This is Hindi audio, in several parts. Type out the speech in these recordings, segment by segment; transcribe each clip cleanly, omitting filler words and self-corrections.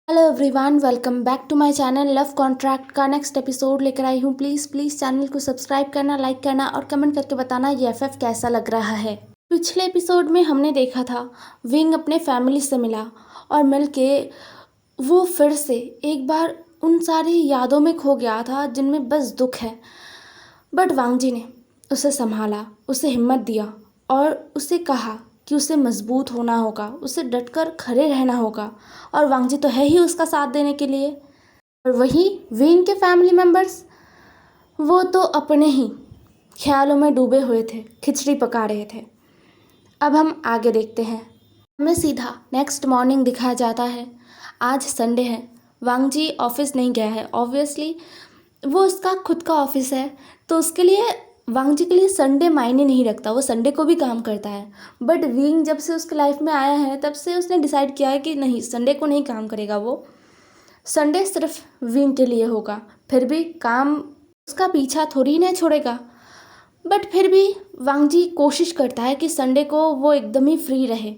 Hello everyone, welcome back to my channel. Love contract का नेक्स्ट एपिसोड लेकर आई हूँ। प्लीज़ चैनल को सब्सक्राइब करना, लाइक करना और कमेंट करके बताना ये एफएफ कैसा लग रहा है। पिछले एपिसोड में हमने देखा था विंग अपने फैमिली से मिला और मिल के वो फिर से एक बार उन सारी यादों में खो गया था जिनमें बस दुख है। बट वांग जी ने उसे संभाला, उसे हिम्मत दिया और उसे कहा कि उसे मजबूत होना होगा, उसे डटकर खड़े रहना होगा। और वांग जी तो है ही उसका साथ देने के लिए। और वहीं विंग के फैमिली मेम्बर्स, वो तो अपने ही ख्यालों में डूबे हुए थे, खिचड़ी पका रहे थे। अब हम आगे देखते हैं। हमें सीधा नेक्स्ट मॉर्निंग दिखाया जाता है। आज संडे है, वांग जी ऑफिस नहीं गया है। ऑब्वियसली वो उसका खुद का ऑफिस है, तो उसके लिए वांग जी के लिए संडे मायने नहीं रखता, वो संडे को भी काम करता है। बट विंग जब से उसके लाइफ में आया है तब से उसने डिसाइड किया है कि नहीं, संडे को नहीं काम करेगा वो। संडे सिर्फ विंग के लिए होगा। फिर भी काम उसका पीछा थोड़ी नहीं छोड़ेगा। बट फिर भी वांग जी कोशिश करता है कि संडे को वो एकदम ही फ्री रहे।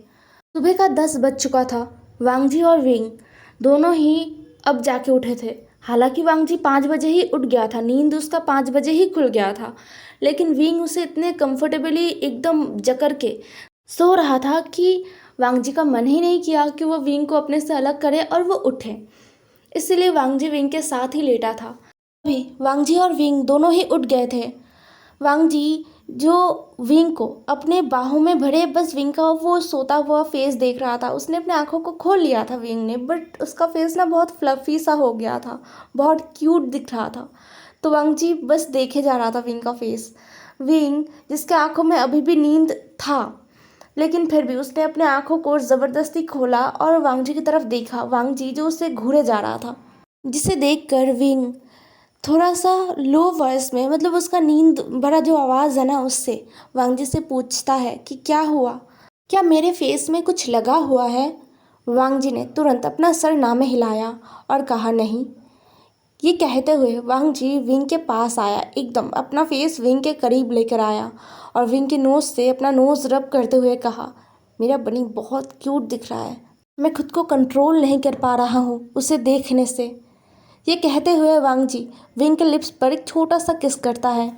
सुबह का 10 बज चुका था। वांग जी और विंग दोनों ही अब जाके उठे थे। हालांकि वांग जी 5 बजे ही उठ गया था, नींद उसका 5 बजे ही खुल गया था। लेकिन विंग उसे इतने कंफर्टेबली एकदम जकड़ के सो रहा था कि वांग जी का मन ही नहीं किया कि वो विंग को अपने से अलग करे और वो उठे। इसलिए वांग जी विंग के साथ ही लेटा था। अभी वांग जी और विंग दोनों ही उठ गए थे। वांग जी जो विंग को अपने बाहों में भरे बस विंग का वो सोता हुआ फेस देख रहा था। उसने अपने आंखों को खोल लिया था विंग ने, बट उसका फेस ना बहुत फ्लफी सा हो गया था, बहुत क्यूट दिख रहा था। तो वांग जी बस देखे जा रहा था विंग का फेस। विंग जिसके आंखों में अभी भी नींद था, लेकिन फिर भी उसने अपने आंखों को ज़बरदस्ती खोला और वांग जी की तरफ देखा। वांग जी जो उसे घूरे जा रहा था, जिसे देखकर विंग थोड़ा सा लो वॉइस में, मतलब उसका नींद भरा जो आवाज़ है ना, उससे वांग जी से पूछता है कि क्या हुआ, क्या मेरे फेस में कुछ लगा हुआ है। वांग जी ने तुरंत अपना सर नामे हिलाया और कहा नहीं। ये कहते हुए वांग जी विंग के पास आया, एकदम अपना फेस विंग के करीब लेकर आया और विंग के नोज़ से अपना नोज़ रब करते हुए कहा, मेरा बनी बहुत क्यूट दिख रहा है, मैं खुद को कंट्रोल नहीं कर पा रहा हूँ उसे देखने से। ये कहते हुए वांग जी विंग के लिप्स पर एक छोटा सा किस करता है।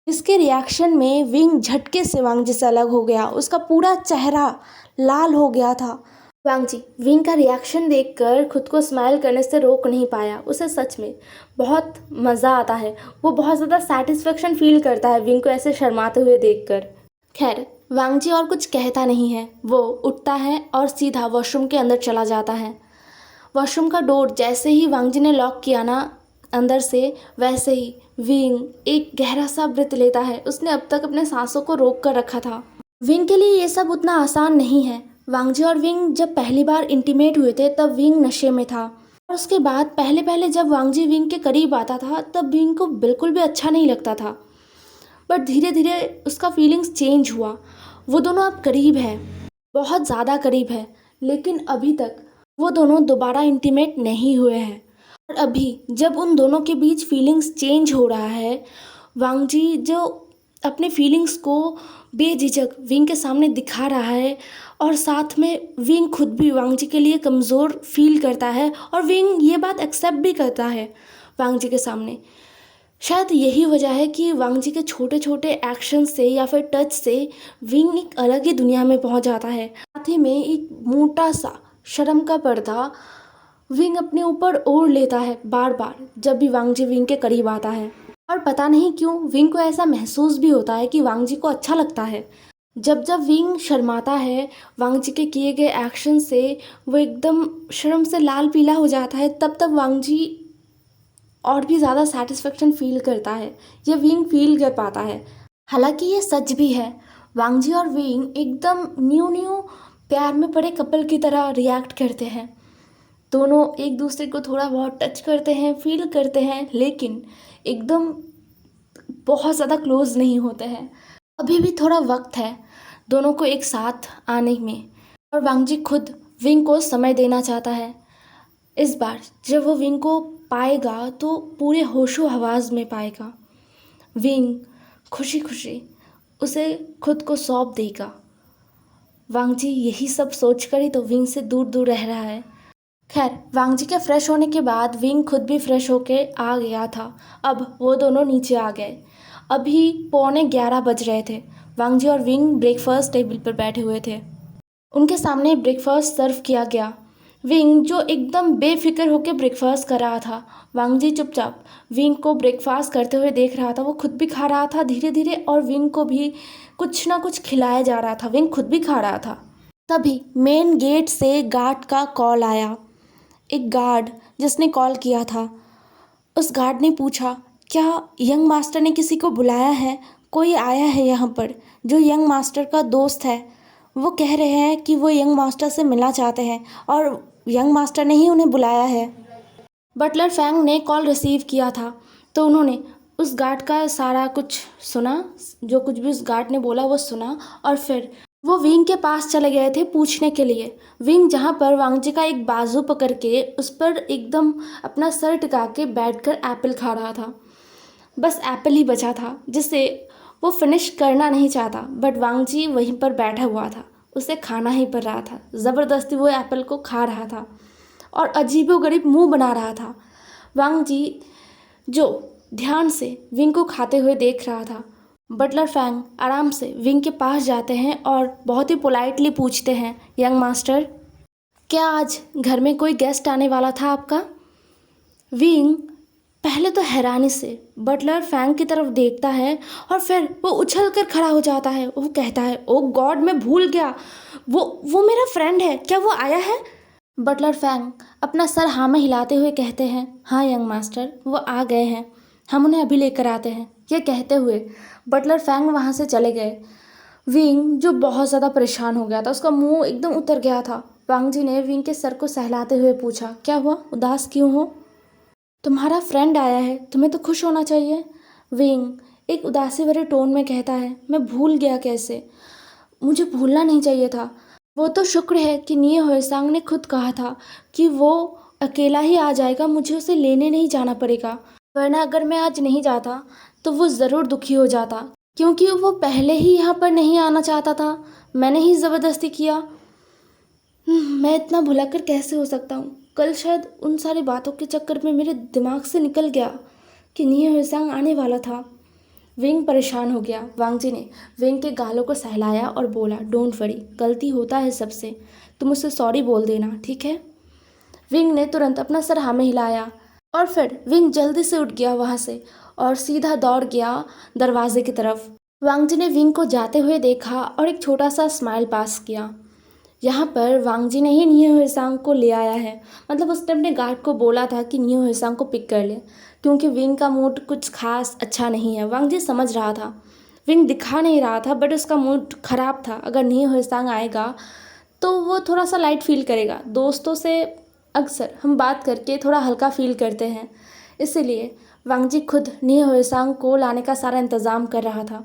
इसके रिएक्शन में विंग झटके से वांग जी से अलग हो गया, उसका पूरा चेहरा लाल हो गया था। वांग जी विंग का रिएक्शन देखकर खुद को स्माइल करने से रोक नहीं पाया। उसे सच में बहुत मज़ा आता है, वो बहुत ज़्यादा सेटिस्फेक्शन फील करता है विंग को ऐसे शर्माते हुए देखकर। खैर, वांग जी और कुछ कहता नहीं है, वो उठता है और सीधा वॉशरूम के अंदर चला जाता है। वॉशरूम का डोर जैसे ही वांग जी ने लॉक किया ना अंदर से, वैसे ही विंग एक गहरा सा ब्रेथ लेता है। उसने अब तक अपने सांसों को रोक कर रखा था। विंग के लिए ये सब उतना आसान नहीं है। वांग जी और विंग जब पहली बार इंटीमेट हुए थे तब विंग नशे में था, और उसके बाद पहले पहले जब वांग जी विंग के करीब आता था तब विंग को बिल्कुल भी अच्छा नहीं लगता था। बट धीरे धीरे उसका फीलिंग्स चेंज हुआ। वो दोनों अब करीब है, बहुत ज़्यादा करीब है, लेकिन अभी तक वो दोनों दोबारा इंटीमेट नहीं हुए हैं। और अभी जब उन दोनों के बीच फीलिंग्स चेंज हो रहा है, वांग जी जो अपने फीलिंग्स को बेझिझक विंग के सामने दिखा रहा है, और साथ में विंग खुद भी वांग जी के लिए कमज़ोर फील करता है और विंग ये बात एक्सेप्ट भी करता है वांग जी के सामने। शायद यही वजह है कि वांग जी के छोटे छोटे एक्शन से या फिर टच से विंग एक अलग ही दुनिया में पहुंच जाता है। साथ ही में एक मोटा सा शर्म का पर्दा विंग अपने ऊपर ओढ़ लेता है बार बार जब भी वांग जी विंग के करीब आता है। और पता नहीं क्यों विंग को ऐसा महसूस भी होता है कि वांग जी को अच्छा लगता है। जब जब विंग शर्माता है वांग जी के किए गए एक्शन से, वो एकदम शर्म से लाल पीला हो जाता है, तब तब वांग जी और भी ज़्यादा सेटिस्फेक्शन फील करता है, ये विंग फील कर पाता है। हालांकि ये सच भी है, वांग जी और विंग एकदम न्यू न्यू प्यार में पड़े कपल की तरह रिएक्ट करते हैं। दोनों एक दूसरे को थोड़ा बहुत टच करते हैं, फील करते हैं, लेकिन एकदम बहुत ज़्यादा क्लोज नहीं होते हैं। अभी भी थोड़ा वक्त है दोनों को एक साथ आने में, और वांग जी खुद विंग को समय देना चाहता है। इस बार जब वो विंग को पाएगा तो पूरे होशो हवास में पाएगा। विंग खुशी खुशी उसे खुद को सौंप देगा। वांग जी यही सब सोचकर ही तो विंग से दूर दूर रह रहा है। खैर वांग जी के फ्रेश होने के बाद विंग खुद भी फ्रेश होके आ गया था। अब वो दोनों नीचे आ गए। अभी 11:15 बज रहे थे। वांग जी और विंग ब्रेकफास्ट टेबल पर बैठे हुए थे। उनके सामने ब्रेकफास्ट सर्व किया गया। विंग जो एकदम बेफिक्र होकर ब्रेकफास्ट कर रहा था, वांग जी चुपचाप विंग को ब्रेकफास्ट करते हुए देख रहा था। वो खुद भी खा रहा था धीरे धीरे और विंग को भी कुछ ना कुछ खिलाया जा रहा था। विंग खुद भी खा रहा था। तभी मेन गेट से गार्ड का कॉल आया। एक गार्ड जिसने कॉल किया था, उस गार्ड ने पूछा, क्या यंग मास्टर ने किसी को बुलाया है? कोई आया है यहाँ पर जो यंग मास्टर का दोस्त है। वो कह रहे हैं कि वो यंग मास्टर से मिलना चाहते हैं और यंग मास्टर ने ही उन्हें बुलाया है। बटलर फैंग ने कॉल रिसीव किया था तो उन्होंने उस गार्ड का सारा कुछ सुना, जो कुछ भी उस गार्ड ने बोला वो सुना और फिर वो विंग के पास चले गए थे पूछने के लिए। विंग जहाँ पर वांग जी का एक बाजू पकड़ के उस पर एकदम अपना सर टिका के बैठकर एप्पल खा रहा था। बस एप्पल ही बचा था जिसे वो फिनिश करना नहीं चाहता, बट वांग जी वहीं पर बैठा हुआ था, उसे खाना ही पड़ रहा था। ज़बरदस्ती वो एप्पल को खा रहा था और अजीबोगरीब मुंह बना रहा था। वांग जी जो ध्यान से विंग को खाते हुए देख रहा था। बटलर फैंग आराम से विंग के पास जाते हैं और बहुत ही पोलाइटली पूछते हैं, यंग मास्टर, क्या आज घर में कोई गेस्ट आने वाला था आपका? विंग पहले तो हैरानी से बटलर फैंग की तरफ देखता है और फिर वो उछल कर खड़ा हो जाता है। वो कहता है, ओ गॉड, मैं भूल गया, वो मेरा फ्रेंड है, क्या वो आया है? बटलर फैंग अपना सर हाँ में हिलाते हुए कहते हैं, हाँ यंग मास्टर, वो आ गए हैं, हम उन्हें अभी लेकर आते हैं। यह कहते हुए बटलर फैंग वहाँ से चले गए। विंग जो बहुत ज़्यादा परेशान हो गया था, उसका मुंह एकदम उतर गया था। वांग जी ने विंग के सर को सहलाते हुए पूछा, क्या हुआ, उदास क्यों हो? तुम्हारा फ्रेंड आया है, तुम्हें तो खुश होना चाहिए। विंग एक उदासी भरे टोन में कहता है, मैं भूल गया कैसे, मुझे भूलना नहीं चाहिए था। वो तो शुक्र है कि निये होएसांग ने खुद कहा था कि वो अकेला ही आ जाएगा, मुझे उसे लेने नहीं जाना पड़ेगा, वरना अगर मैं आज नहीं जाता तो वो ज़रूर दुखी हो जाता, क्योंकि वो पहले ही यहाँ पर नहीं आना चाहता था, मैंने ही ज़बरदस्ती किया। मैं इतना भुलाकर कैसे हो सकता हूँ? कल शायद उन सारी बातों के चक्कर में मेरे दिमाग से निकल गया कि निये होएसांग आने वाला था। विंग परेशान हो गया। वांग जी ने विंग के गालों को सहलाया और बोला, डोंट वरी, गलती होता है सबसे, तुम उससे सॉरी बोल देना, ठीक है? विंग ने तुरंत अपना सर हाँ में हिलाया और फिर विंग जल्दी से उठ गया वहाँ से और सीधा दौड़ गया दरवाजे की तरफ। वांग जी ने विंग को जाते हुए देखा और एक छोटा सा स्माइल पास किया। यहाँ पर वांग जी ने ही निये होएसांग को ले आया है, मतलब उसने अपने गार्ड को बोला था कि निये होएसांग को पिक कर ले, क्योंकि विंग का मूड कुछ खास अच्छा नहीं है। वांग जी समझ रहा था, विंग दिखा नहीं रहा था, बट उसका मूड ख़राब था। अगर निये होएसांग आएगा तो वो थोड़ा सा लाइट फील करेगा। दोस्तों से अक्सर हम बात करके थोड़ा हल्का फील करते हैं, इसीलिए वांग जी खुद निये होएसांग को लाने का सारा इंतज़ाम कर रहा था।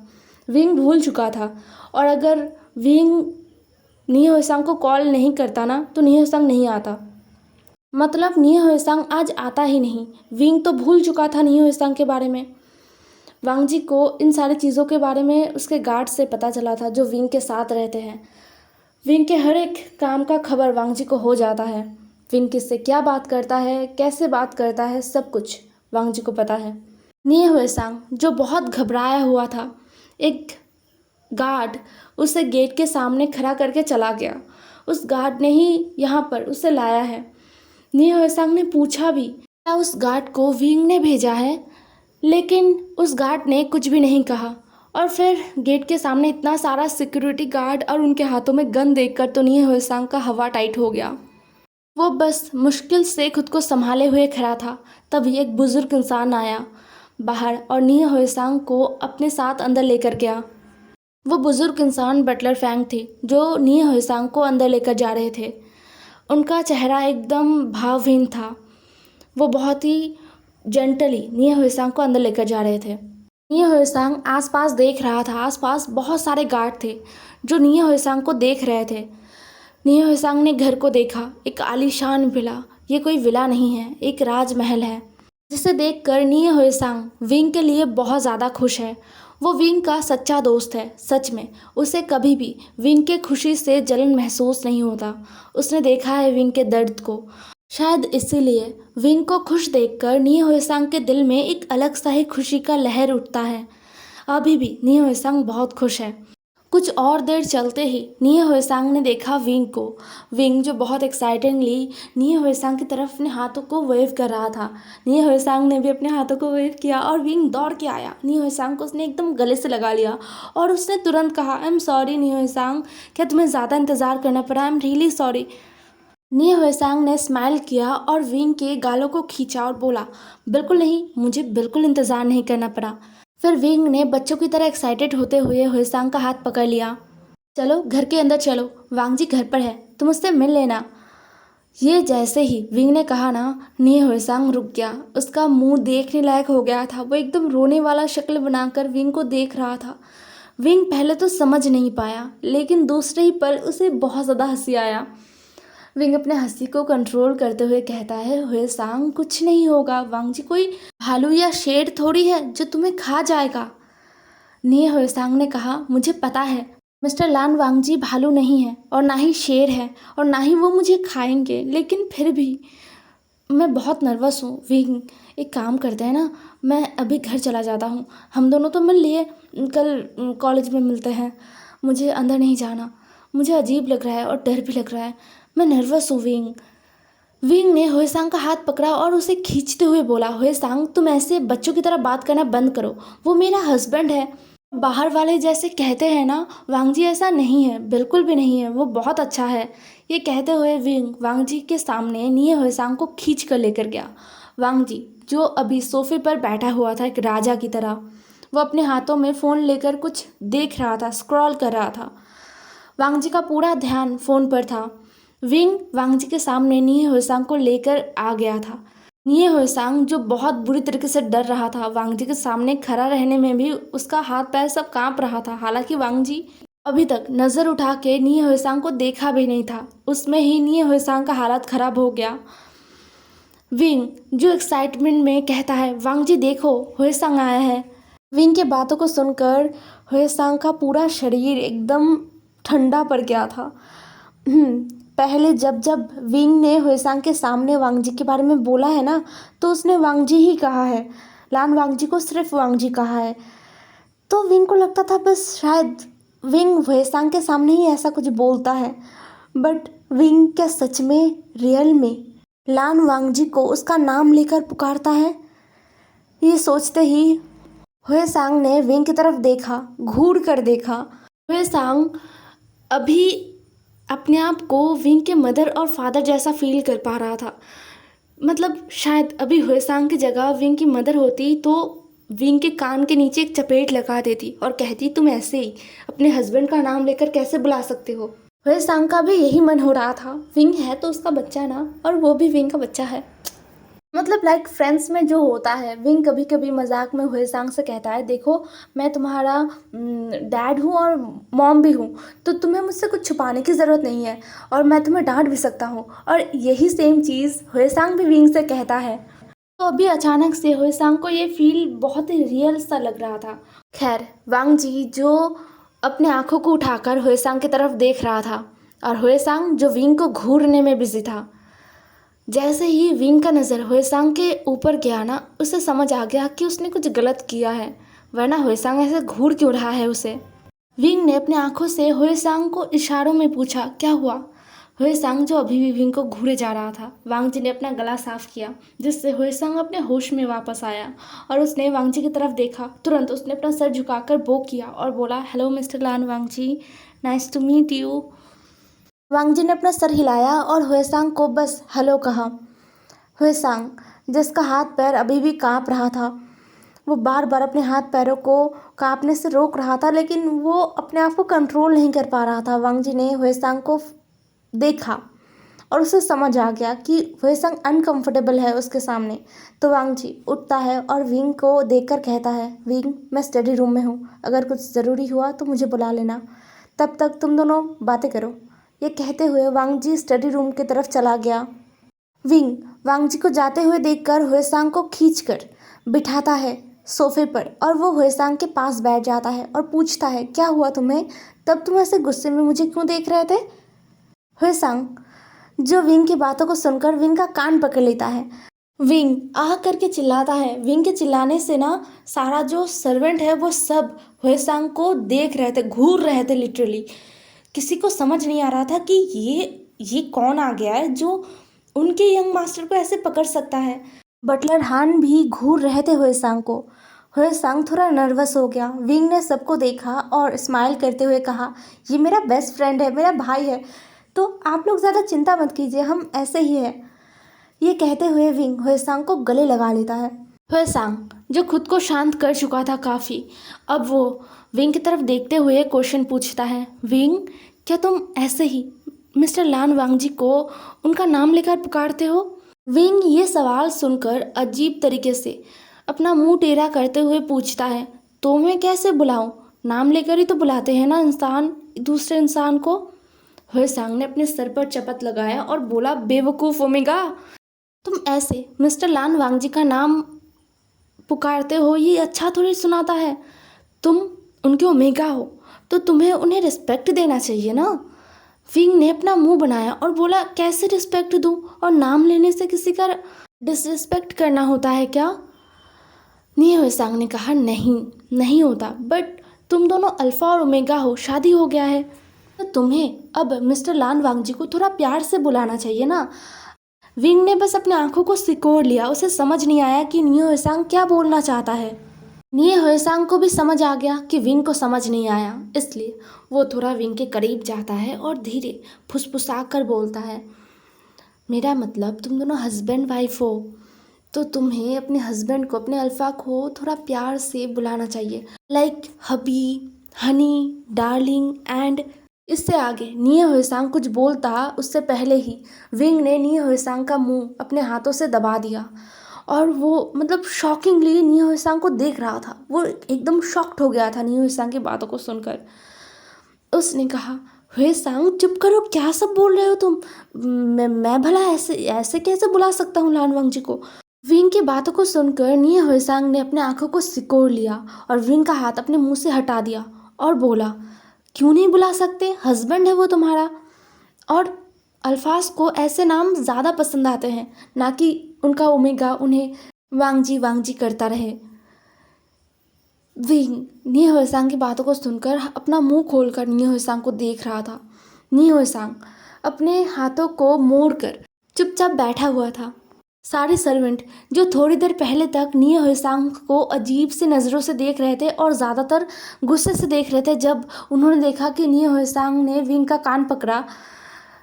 विंग भूल चुका था और अगर विंग निये होएसांग को कॉल नहीं करता ना तो निये होएसांग नहीं आता, मतलब निये होएसांग आज आता ही नहीं। विंग तो भूल चुका था निये होएसांग के बारे में। वांग जी को इन सारी चीज़ों के बारे में उसके गार्ड से पता चला था जो विंग के साथ रहते हैं। विंग के हर एक काम का खबर वांग जी को हो जाता है। विंग किससे क्या बात करता है, कैसे बात करता है, सब कुछ वांग जी को पता है। निये होएसांग जो बहुत घबराया हुआ था, एक गार्ड उसे गेट के सामने खड़ा करके चला गया। उस गार्ड ने ही यहाँ पर उसे लाया है। निये होएसांग ने पूछा भी क्या उस गार्ड को विंग ने भेजा है, लेकिन उस गार्ड ने कुछ भी नहीं कहा। और फिर गेट के सामने इतना सारा सिक्योरिटी गार्ड और उनके हाथों में गन देखकर तो निये होएसांग का हवा टाइट हो गया। वो बस मुश्किल से खुद को संभाले हुए खड़ा था। तभी एक बुजुर्ग इंसान आया बाहर और निये होएसांग को अपने साथ अंदर लेकर गया। वो बुजुर्ग इंसान बटलर फैंग थे जो निये होएसांग को अंदर लेकर जा रहे थे। उनका चेहरा एकदम भावहीन था। वो बहुत ही जेंटली निये होएसांग को अंदर लेकर जा रहे थे। निये होएसांग आसपास देख रहा था। आसपास बहुत सारे गार्ड थे जो निये होएसांग को देख रहे थे। निये होएसांग ने घर को देखा, एक आलीशान विला। ये कोई विला नहीं है, एक राजमहल है, जिसे देखकर निये होएसांग विंग के लिए बहुत ज़्यादा खुश है। वो विंग का सच्चा दोस्त है। सच में उसे कभी भी विंग के खुशी से जलन महसूस नहीं होता। उसने देखा है विंग के दर्द को। शायद इसीलिए विंग को खुश देखकर नी हुएसांग के दिल में एक अलग सा ही खुशी का लहर उठता है। अभी भी नी हुएसांग बहुत खुश है। कुछ और देर चलते ही नी हुएसांग ने देखा विंग को। विंग जो बहुत एक्साइटिंगली नी हुएसांग की तरफ अपने हाथों को वेव कर रहा था। नी हुएसांग ने भी अपने हाथों को वेव किया और विंग दौड़ के आया। नी हुएसांग को उसने एकदम गले से लगा लिया और उसने तुरंत कहा, आई एम सॉरी नी हुएसांग, क्या तुम्हें ज़्यादा इंतज़ार करना पड़ा? I am really sorry. Ni Huesang ने स्माइल किया और विंग के गालों को खींचा और बोला, बिल्कुल नहीं, मुझे बिल्कुल इंतज़ार नहीं करना पड़ा। फिर विंग ने बच्चों की तरह एक्साइटेड होते हुए हुएसांग का हाथ पकड़ लिया। चलो घर के अंदर चलो, वांग जी घर पर है, तुम उससे मिल लेना। ये जैसे ही विंग ने कहा ना, नी हुएसांग रुक गया। उसका मुंह देखने लायक हो गया था। वो एकदम रोने वाला शक्ल बनाकर विंग को देख रहा था। विंग पहले तो समझ नहीं पाया, लेकिन दूसरे ही पल उसे बहुत ज़्यादा हंसी आया। विंग अपने हंसी को कंट्रोल करते हुए कहता है, हुएसांग कुछ नहीं होगा, वांग जी कोई भालू या शेर थोड़ी है जो तुम्हें खा जाएगा। नी हुएसांग ने कहा, मुझे पता है मिस्टर लान, वांग जी भालू नहीं है और ना ही शेर है और ना ही वो मुझे खाएंगे, लेकिन फिर भी मैं बहुत नर्वस हूँ। विंग एक काम करते हैं ना, मैं अभी घर चला जाता हूँ, हम दोनों तो मिल लिए, कल कॉलेज में मिलते हैं। मुझे अंदर नहीं जाना, मुझे अजीब लग रहा है और डर भी लग रहा है, मैं नर्वस हूँ। विंग विंग ने हुएसांग का हाथ पकड़ा और उसे खींचते हुए बोला, हुएसांग तुम ऐसे बच्चों की तरह बात करना बंद करो, वो मेरा हस्बैंड है। बाहर वाले जैसे कहते हैं ना, वांग जी ऐसा नहीं है, बिल्कुल भी नहीं है, वो बहुत अच्छा है। ये कहते हुए विंग वांग जी के सामने नी हुएसांग को खींच कर लेकर गया। वांग जी जो अभी सोफे पर बैठा हुआ था एक राजा की तरह, वो अपने हाथों में फ़ोन लेकर कुछ देख रहा था, स्क्रॉल कर रहा था। वांग जी का पूरा ध्यान फ़ोन पर था। विंग वांग जी के सामने नी हुएसांग को लेकर आ गया था। नी हुएसांग जो बहुत बुरी तरीके से डर रहा था, वांग जी के सामने खड़ा रहने में भी उसका हाथ पैर सब कांप रहा था। हालांकि वांग जी अभी तक नज़र उठा के नी हुएसांग को देखा भी नहीं था, उसमें ही नी हुएसांग का हालत ख़राब हो गया। विंग जो एक्साइटमेंट में कहता है, वांग जी देखो हुएसांग आया है। विंग के बातों को सुनकर हुएसांग का पूरा शरीर एकदम ठंडा पड़ गया था। पहले जब जब विंग ने हुएसांग के सामने वांग जी के बारे में बोला है ना, तो उसने वांग जी ही कहा है, लान वांग जी को सिर्फ वांग जी कहा है। तो विंग को लगता था बस शायद विंग हुएसांग के सामने ही ऐसा कुछ बोलता है, बट विंग क्या सच में रियल में लान वांग जी को उसका नाम लेकर पुकारता है? ये सोचते ही हुएसांग ने विंग की तरफ देखा, घूर कर देखा। हुएसांग अभी अपने आप को विंग के मदर और फादर जैसा फील कर पा रहा था। मतलब शायद अभी हुएसांग की जगह विंग की मदर होती तो विंग के कान के नीचे एक चपेट लगा देती और कहती, तुम ऐसे ही अपने हस्बैंड का नाम लेकर कैसे बुला सकते हो। हुएसांग का भी यही मन हो रहा था, विंग है तो उसका बच्चा ना, और वो भी विंग का बच्चा है। मतलब लाइक फ्रेंड्स में जो होता है, विंग कभी कभी मजाक में हुएसांग से कहता है, देखो मैं तुम्हारा डैड हूँ और मॉम भी हूँ, तो तुम्हें मुझसे कुछ छुपाने की ज़रूरत नहीं है और मैं तुम्हें डांट भी सकता हूँ। और यही सेम चीज़ हुएसांग भी विंग से कहता है। तो अभी अचानक से हुएसांग को ये फील बहुत ही रियल सा लग रहा था। खैर वांग जी जो अपने आंखों को उठाकर हुएसांग की तरफ देख रहा था और हुएसांग जो विंग को घूरने में बिजी था। जैसे ही विंग का नज़र हुएसांग के ऊपर गया ना, उसे समझ आ गया कि उसने कुछ गलत किया है, वरना हुएसांग ऐसे घूर क्यों रहा है उसे। विंग ने अपने आंखों से हुएसांग को इशारों में पूछा, क्या हुआ? हुएसांग जो अभी भी विंग को घूरे जा रहा था। वांग जी ने अपना गला साफ किया, जिससे हुएसांग अपने होश में वापस आया और उसने वांग जी की तरफ देखा। तुरंत उसने अपना सर झुकाकर बो किया और बोला, hello mister Lan Wang ji, nice to meet you. Wang ji ने अपना सर हिलाया और हुएसांग को बस हेलो कहा। हुएसांग जिसका हाथ पैर अभी भी कांप रहा था, वो बार बार अपने हाथ पैरों को कांपने से रोक रहा था, लेकिन वो अपने आप को कंट्रोल नहीं कर पा रहा था। वांग जी ने हुएसांग को देखा और उसे समझ आ गया कि हुएसांग अनकंफर्टेबल है उसके सामने। तो वांग जी उठता है और विंग को देखकर कहता है, विंग मैं स्टडी रूम में हूँ, अगर कुछ ज़रूरी हुआ तो मुझे बुला लेना, तब तक तुम दोनों बातें करो। ये कहते हुए वांग जी स्टडी रूम की तरफ चला गया। विंग वांग जी को जाते हुए देखकर हुएसांग को खींचकर बिठाता है सोफे पर और वो हुएसांग के पास बैठ जाता है और पूछता है, क्या हुआ तुम्हें? तब तुम ऐसे गुस्से में मुझे क्यों देख रहे थे? हुएसांग जो विंग की बातों को सुनकर विंग का कान पकड़ लेता है। विंग आह करके चिल्लाता है। विंग के चिल्लाने से ना सारा जो सर्वेंट है वो सब हुएसांग को देख रहे थे, घूर रहे थे लिटरली। किसी को समझ नहीं आ रहा था कि ये कौन आ गया है जो उनके यंग मास्टर को ऐसे पकड़ सकता है। बटलर हान भी घूर रहे थे हुएसांग को। हुएसांग थोड़ा नर्वस हो गया। विंग ने सबको देखा और स्माइल करते हुए कहा, ये मेरा बेस्ट फ्रेंड है, मेरा भाई है, तो आप लोग ज़्यादा चिंता मत कीजिए, हम ऐसे ही हैं। ये कहते हुए विंग हुएसांग को गले लगा लेता है। हुएसांग जो खुद को शांत कर चुका था काफ़ी, अब वो विंग की तरफ देखते हुए क्वेश्चन पूछता है, विंग क्या तुम ऐसे ही मिस्टर लान वांगजी को उनका नाम लेकर पुकारते हो? विंग ये सवाल सुनकर अजीब तरीके से अपना मुंह टेढ़ा करते हुए पूछता है, तो मैं कैसे बुलाऊं? नाम लेकर ही तो बुलाते हैं ना इंसान दूसरे इंसान को। हुएसांग ने अपने सर पर चपत लगाया और बोला, बेवकूफ़ ओमेगा, तुम ऐसे मिस्टर लान वांगजी का नाम पुकारते हो, ये अच्छा थोड़ी सुनाता है। तुम उनके ओमेगा हो तो तुम्हें उन्हें रिस्पेक्ट देना चाहिए ना। विंग ने अपना मुंह बनाया और बोला, कैसे रिस्पेक्ट दूं, और नाम लेने से किसी का डिसरिस्पेक्ट करना होता है क्या? नी हुएसांग ने कहा, नहीं होता, बट तुम दोनों अल्फ़ा और ओमेगा हो, शादी हो गया है तो तुम्हें अब मिस्टर लान वांगजी को थोड़ा प्यार से बुलाना चाहिए ना। विंग ने बस अपने आंखों को सिकोड़ लिया। उसे समझ नहीं आया कि नी हुएसांग क्या बोलना चाहता है। नी हुएसांग को भी समझ आ गया कि विंग को समझ नहीं आया, इसलिए वो थोड़ा विंग के करीब जाता है और धीरे फुसफुसा कर बोलता है, मेरा मतलब तुम दोनों हस्बैंड वाइफ हो तो तुम्हें अपने हस्बैंड को, अपने अल्फ़ा को थोड़ा प्यार से बुलाना चाहिए, like hubby, Honey, darling and. इससे आगे नी हुएसांग कुछ बोलता उससे पहले ही विंग ने नी हुएसांग का मुंह अपने हाथों से दबा दिया और वो मतलब शॉकिंगली नी हुएसांग को देख रहा था। वो एकदम शॉक्ड हो गया था नी हुएसांग की बातों को सुनकर। उसने कहा, हुएसांग चुप करो, क्या सब बोल रहे हो तुम? मैं भला ऐसे ऐसे कैसे बुला सकता हूँ लान वांगजी को? विंग की बातों को सुनकर नी हुएसांग ने अपने आंखों को सिकोड़ लिया और विंग का हाथ अपने मुंह से हटा दिया और बोला, क्यों नहीं बुला सकते? हस्बैंड है वो तुम्हारा, और अल्फाज को ऐसे नाम ज़्यादा पसंद आते हैं, ना कि उनका ओमेगा उन्हें वांगजी वांगजी करता रहे। विंग नी हुएसांग की बातों को सुनकर अपना मुंह खोलकर नी हुएसांग को देख रहा था। नी हुएसांग अपने हाथों को मोड़कर चुपचाप बैठा हुआ था। सारे सर्वेंट जो थोड़ी देर पहले तक नी हुएसांग को अजीब सी नज़रों से देख रहे थे और ज़्यादातर गुस्से से देख रहे थे जब उन्होंने देखा कि नी हुएसांग ने विंग का कान पकड़ा,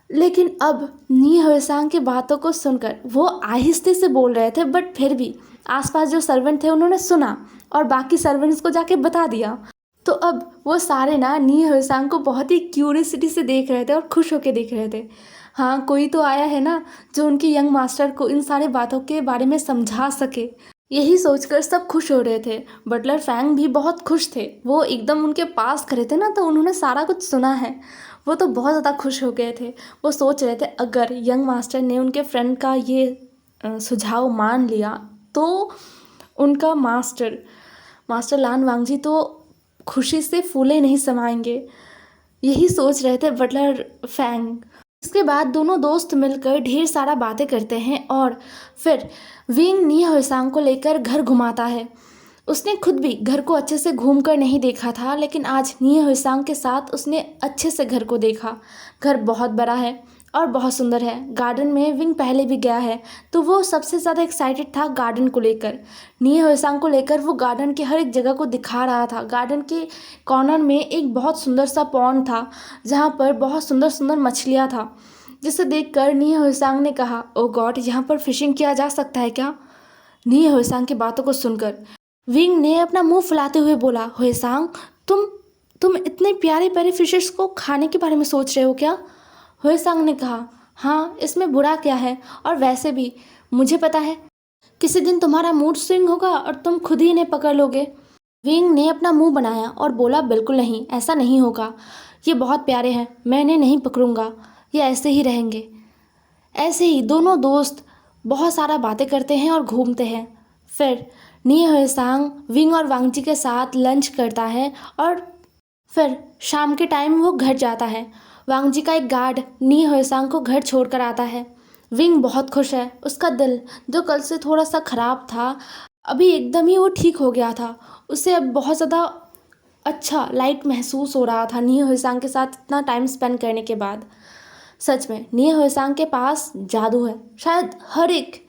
लेकिन अब नी हुएसांग की बातों को सुनकर वो आहिस्ते से बोल रहे थे, बट फिर भी आसपास जो सर्वेंट थे उन्होंने सुना और बाकी सर्वेंट्स को जाके बता दिया। तो अब वो सारे ना नी हुएसांग को बहुत ही क्यूरियसिटी से देख रहे थे और खुश होकर देख रहे थे। हाँ, कोई तो आया है ना जो उनके यंग मास्टर को इन सारे बातों के बारे में समझा सके। यही सोचकर सब खुश हो रहे थे। बटलर फैंग भी बहुत खुश थे। वो एकदम उनके पास खड़े थे ना, तो उन्होंने सारा कुछ सुना है। वो तो बहुत ज़्यादा खुश हो गए थे। वो सोच रहे थे अगर यंग मास्टर ने उनके फ्रेंड का ये सुझाव मान लिया तो उनका मास्टर लान वांगजी तो खुशी से फूले नहीं समाएंगे। यही सोच रहे थे बटलर फैंग। इसके बाद दोनों दोस्त मिलकर ढेर सारा बातें करते हैं और फिर विंग नी हुएसांग को लेकर घर घुमाता है। उसने खुद भी घर को अच्छे से घूमकर नहीं देखा था, लेकिन आज नी हुएसांग के साथ उसने अच्छे से घर को देखा। घर बहुत बड़ा है और बहुत सुंदर है। गार्डन में विंग पहले भी गया है, तो वो सबसे ज़्यादा एक्साइटेड था गार्डन को लेकर। नी हुएसांग को लेकर वो गार्डन के हर एक जगह को दिखा रहा था। गार्डन के कॉर्नर में एक बहुत सुंदर सा पॉन्ड था जहाँ पर बहुत सुंदर सुंदर मछलियाँ था, जिसे देखकर नी हुएसांग ने कहा, ओ गॉड, यहाँ पर फिशिंग किया जा सकता है क्या? नी हुएसांग की बातों को सुनकर विंग ने अपना मुंह फुलाते हुए बोला, हुएसांग तुम इतने प्यारे प्यारे फिशेस को खाने के बारे में सोच रहे हो क्या? हुएसांग ने कहा, हाँ, इसमें बुरा क्या है, और वैसे भी मुझे पता है किसी दिन तुम्हारा मूड स्विंग होगा और तुम खुद ही इन्हें पकड़ लोगे। विंग ने अपना मुंह बनाया और बोला, बिल्कुल नहीं, ऐसा नहीं होगा। ये बहुत प्यारे हैं, मैं इन्हें नहीं पकड़ूंगा, ये ऐसे ही रहेंगे। ऐसे ही दोनों दोस्त बहुत सारा बातें करते हैं और घूमते हैं। फिर नी हुएसांग विंग और वांगजी के साथ लंच करता है और फिर शाम के टाइम वो घर जाता है। वांग जी का एक गार्ड नी होएसांग को घर छोड़कर आता है। विंग बहुत खुश है। उसका दिल जो कल से थोड़ा सा खराब था, अभी एकदम ही वो ठीक हो गया था। उसे अब बहुत ज़्यादा अच्छा लाइट महसूस हो रहा था नी होएसांग के साथ इतना टाइम स्पेंड करने के बाद। सच में नी होएसांग के पास जादू है। शायद हर एक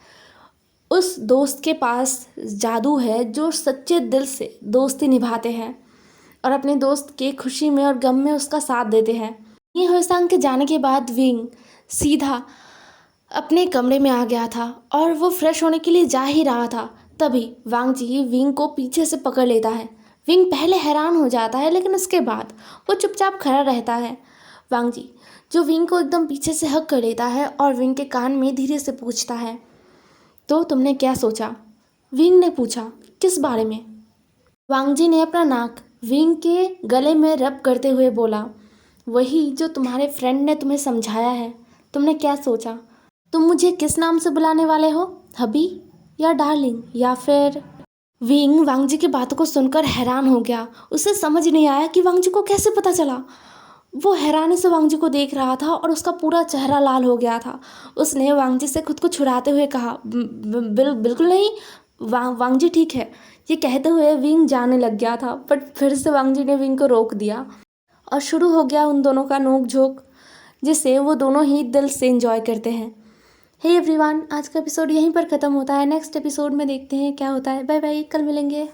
उस दोस्त के पास जादू है जो सच्चे दिल से दोस्ती निभाते हैं और अपने दोस्त के खुशी में और गम में उसका साथ देते हैं। नी होएसांग के जाने के बाद विंग सीधा अपने कमरे में आ गया था और वो फ्रेश होने के लिए जा ही रहा था। तभी वांग जी विंग को पीछे से पकड़ लेता है। विंग पहले हैरान हो जाता है, लेकिन उसके बाद वो चुपचाप खड़ा रहता है। वांग जी जो विंग को एकदम पीछे से हक कर लेता है और विंग के कान में धीरे से पूछता है, तो तुमने क्या सोचा? विंग ने पूछा, किस बारे में? वांग जी ने अपना नाक विंग के गले में रब करते हुए बोला, वही जो तुम्हारे फ्रेंड ने तुम्हें समझाया है। तुमने क्या सोचा? तुम मुझे किस नाम से बुलाने वाले हो? हबी या डार्लिंग या फिर? विंग वांग जी की बातों को सुनकर हैरान हो गया। उसे समझ नहीं आया कि वांग जी को कैसे पता चला। वो हैरानी से वांग जी को देख रहा था और उसका पूरा चेहरा लाल हो गया था। उसने वांग जी से खुद को छुड़ाते हुए कहा, बिल्कुल नहीं, वांग जी ठीक है। ये कहते हुए विंग जाने लग गया था, बट फिर से वांग जी ने विंग को रोक दिया और शुरू हो गया उन दोनों का नोक झोंक, जिसे वो दोनों ही दिल से एंजॉय करते हैं। हे एवरीवन, आज का एपिसोड यहीं पर ख़त्म होता है। नेक्स्ट एपिसोड में देखते हैं क्या होता है। बाय बाय, कल मिलेंगे।